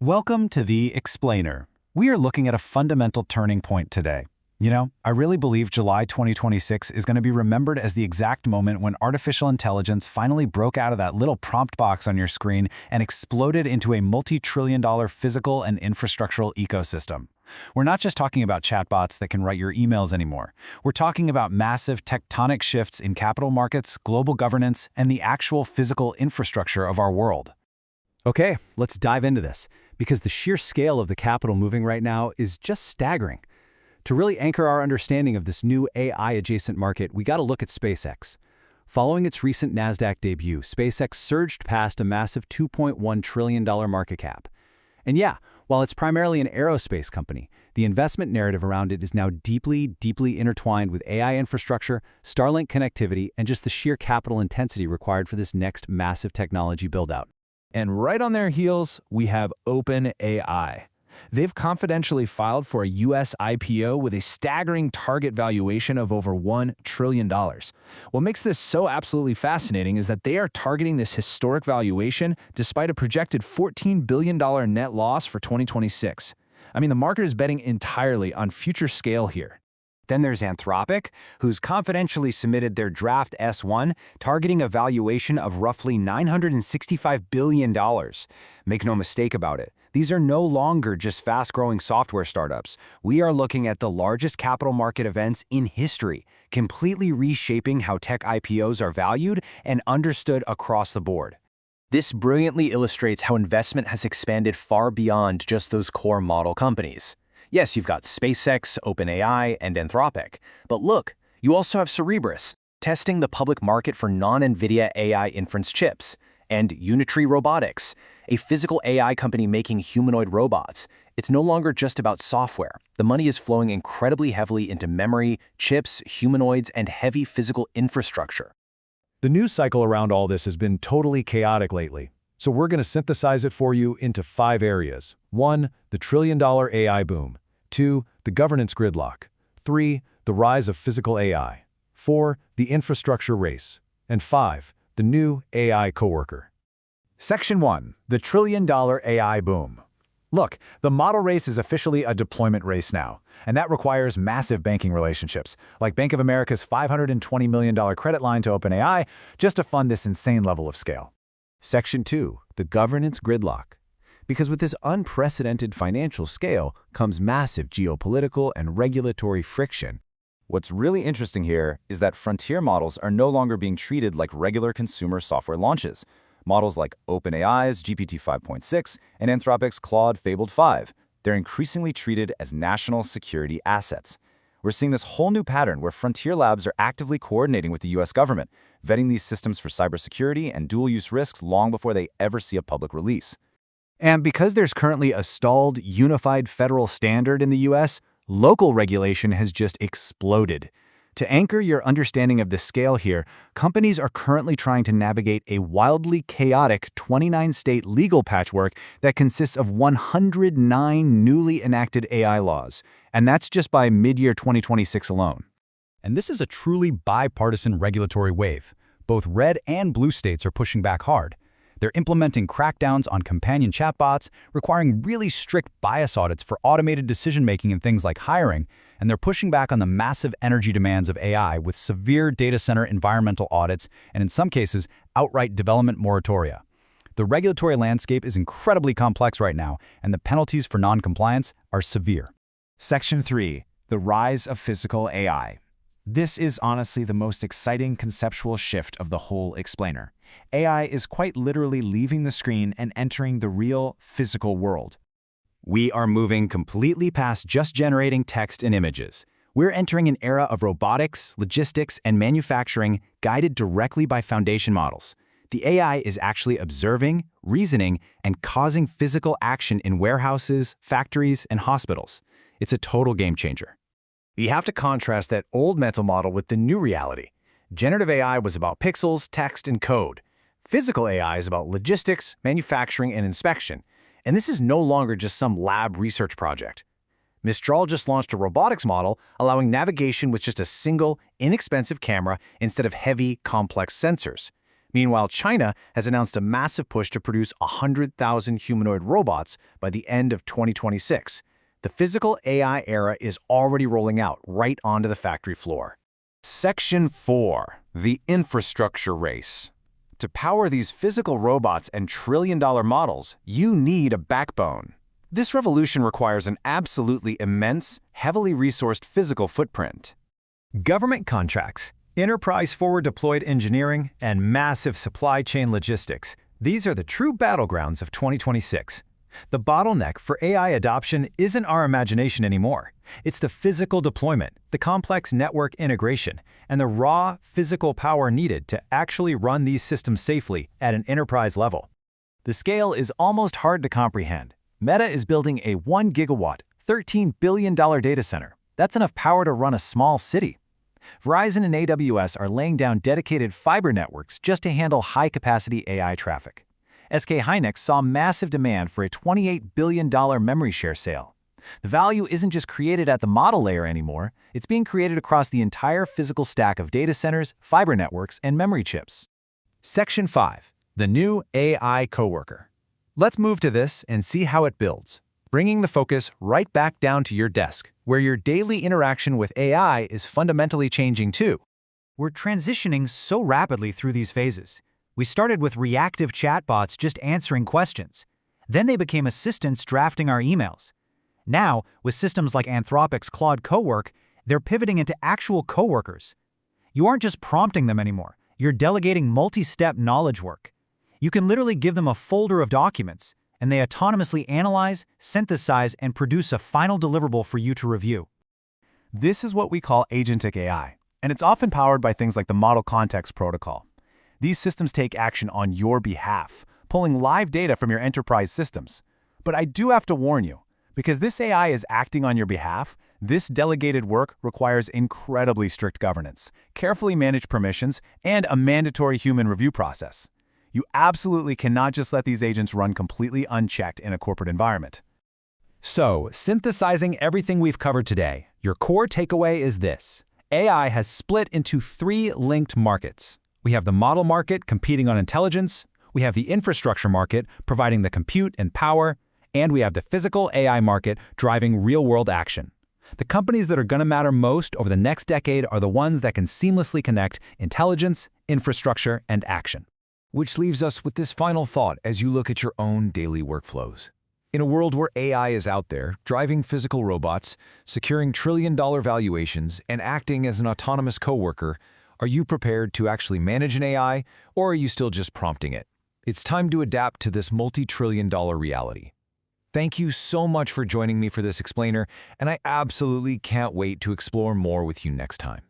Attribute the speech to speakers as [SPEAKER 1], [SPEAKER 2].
[SPEAKER 1] Welcome to The Explainer. We are looking at a fundamental turning point today. I really believe July 2026 is going to be remembered as the exact moment when artificial intelligence finally broke out of that little prompt box on your screen and exploded into a multi-trillion-dollar physical and infrastructural ecosystem. We're not just talking about chatbots that can write your emails anymore. We're talking about massive tectonic shifts in capital markets, global governance, and the actual physical infrastructure of our world.
[SPEAKER 2] Okay, let's dive into this, because the sheer scale of the capital moving right now is just staggering. To really anchor our understanding of this new AI-adjacent market, we got to look at SpaceX. Following its recent NASDAQ debut, SpaceX surged past a massive $2.1 trillion market cap. And yeah, while it's primarily an aerospace company, the investment narrative around it is now deeply intertwined with AI infrastructure, Starlink connectivity, and just the sheer capital intensity required for this next massive technology buildout.
[SPEAKER 3] And right on their heels, we have OpenAI. They've confidentially filed for a U.S. IPO with a staggering target valuation of over $1 trillion. What makes this so absolutely fascinating is that they are targeting this historic valuation despite a projected $14 billion net loss for 2026. I mean, the market is betting entirely on future scale here.
[SPEAKER 1] Then there's Anthropic, who's confidentially submitted their draft S1, targeting a valuation of roughly $965 billion. Make no mistake about it, these are no longer just fast-growing software startups. We are looking at the largest capital market events in history, completely reshaping how tech IPOs are valued and understood across the board. This brilliantly illustrates how investment has expanded far beyond just those core model companies. Yes, you've got SpaceX, OpenAI, and Anthropic. But look, you also have Cerebras, testing the public market for non-NVIDIA AI inference chips, and Unitree Robotics, a physical AI company making humanoid robots. It's no longer just about software. The money is flowing incredibly heavily into memory, chips, humanoids, and heavy physical infrastructure.
[SPEAKER 4] The news cycle around all this has been totally chaotic lately. So we're going to synthesize it for you into 5 areas. 1. The trillion-dollar AI boom. 2. The governance gridlock. 3. The rise of physical AI. 4. The infrastructure race. And 5. The new AI coworker.
[SPEAKER 5] Section 1. The trillion-dollar AI boom. Look, the model race is officially a deployment race now, and that requires massive banking relationships, like Bank of America's $520 million credit line to OpenAI, just to fund this insane level of scale.
[SPEAKER 6] Section 2. The governance gridlock. Because with this unprecedented financial scale comes massive geopolitical and regulatory friction.
[SPEAKER 7] What's really interesting here is that frontier models are no longer being treated like regular consumer software launches. Models like OpenAI's GPT-5.6 and Anthropic's Claude Fabled 5, they're increasingly treated as national security assets. We're seeing this whole new pattern where frontier labs are actively coordinating with the U.S. government, vetting these systems for cybersecurity and dual-use risks long before they ever see a public release.
[SPEAKER 1] And because there's currently a stalled, unified federal standard in the U.S., local regulation has just exploded. To anchor your understanding of the scale here, companies are currently trying to navigate a wildly chaotic 29-state legal patchwork that consists of 109 newly enacted AI laws, and that's just by mid-year 2026 alone.
[SPEAKER 2] And this is a truly bipartisan regulatory wave. Both red and blue states are pushing back hard. They're implementing crackdowns on companion chatbots, requiring really strict bias audits for automated decision-making in things like hiring, and they're pushing back on the massive energy demands of AI with severe data center environmental audits and, in some cases, outright development moratoria. The regulatory landscape is incredibly complex right now, and the penalties for non-compliance are severe.
[SPEAKER 5] Section 3. The rise of physical AI. This is honestly the most exciting conceptual shift of the whole explainer. AI is quite literally leaving the screen and entering the real, physical world.
[SPEAKER 1] We are moving completely past just generating text and images. We're entering an era of robotics, logistics, and manufacturing guided directly by foundation models. The AI is actually observing, reasoning, and causing physical action in warehouses, factories, and hospitals. It's a total game changer.
[SPEAKER 5] You have to contrast that old mental model with the new reality. Generative AI was about pixels, text, and code. Physical AI is about logistics, manufacturing, and inspection. And this is no longer just some lab research project. Mistral just launched a robotics model allowing navigation with just a single, inexpensive camera instead of heavy, complex sensors. Meanwhile, China has announced a massive push to produce 100,000 humanoid robots by the end of 2026. The physical AI era is already rolling out right onto the factory floor.
[SPEAKER 1] Section 4. The infrastructure race. To power these physical robots and trillion-dollar models, you need a backbone. This revolution requires an absolutely immense, heavily resourced physical footprint.
[SPEAKER 6] Government contracts, enterprise forward-deployed engineering, and massive supply chain logistics. These are the true battlegrounds of 2026. The bottleneck for AI adoption isn't our imagination anymore. It's the physical deployment, the complex network integration, and the raw physical power needed to actually run these systems safely at an enterprise level.
[SPEAKER 5] The scale is almost hard to comprehend. Meta is building a 1 gigawatt, $13 billion data center. That's enough power to run a small city. Verizon and AWS are laying down dedicated fiber networks just to handle high-capacity AI traffic. SK Hynix saw massive demand for a $28 billion memory share sale. The value isn't just created at the model layer anymore, it's being created across the entire physical stack of data centers, fiber networks, and memory chips.
[SPEAKER 6] Section 5. The new AI coworker. Let's move to this and see how it builds, bringing the focus right back down to your desk, where your daily interaction with AI is fundamentally changing too.
[SPEAKER 8] We're transitioning so rapidly through these phases. We started with reactive chatbots just answering questions. Then they became assistants drafting our emails. Now, with systems like Anthropic's Claude Cowork, they're pivoting into actual coworkers. You aren't just prompting them anymore. You're delegating multi-step knowledge work. You can literally give them a folder of documents, and they autonomously analyze, synthesize, and produce a final deliverable for you to review.
[SPEAKER 5] This is what we call agentic AI, and it's often powered by things like the Model Context Protocol. These systems take action on your behalf, pulling live data from your enterprise systems. But I do have to warn you, because this AI is acting on your behalf, this delegated work requires incredibly strict governance, carefully managed permissions, and a mandatory human review process. You absolutely cannot just let these agents run completely unchecked in a corporate environment.
[SPEAKER 6] So, synthesizing everything we've covered today, your core takeaway is this. AI has split into 3 linked markets. We have the model market competing on intelligence, we have the infrastructure market providing the compute and power, and we have the physical AI market driving real-world action. The companies that are going to matter most over the next decade are the ones that can seamlessly connect intelligence, infrastructure, and action.
[SPEAKER 1] Which leaves us with this final thought as you look at your own daily workflows. In a world where AI is out there, driving physical robots, securing trillion-dollar valuations, and acting as an autonomous coworker, are you prepared to actually manage an AI, or are you still just prompting it? It's time to adapt to this multi-trillion-dollar reality. Thank you so much for joining me for this explainer, and I absolutely can't wait to explore more with you next time.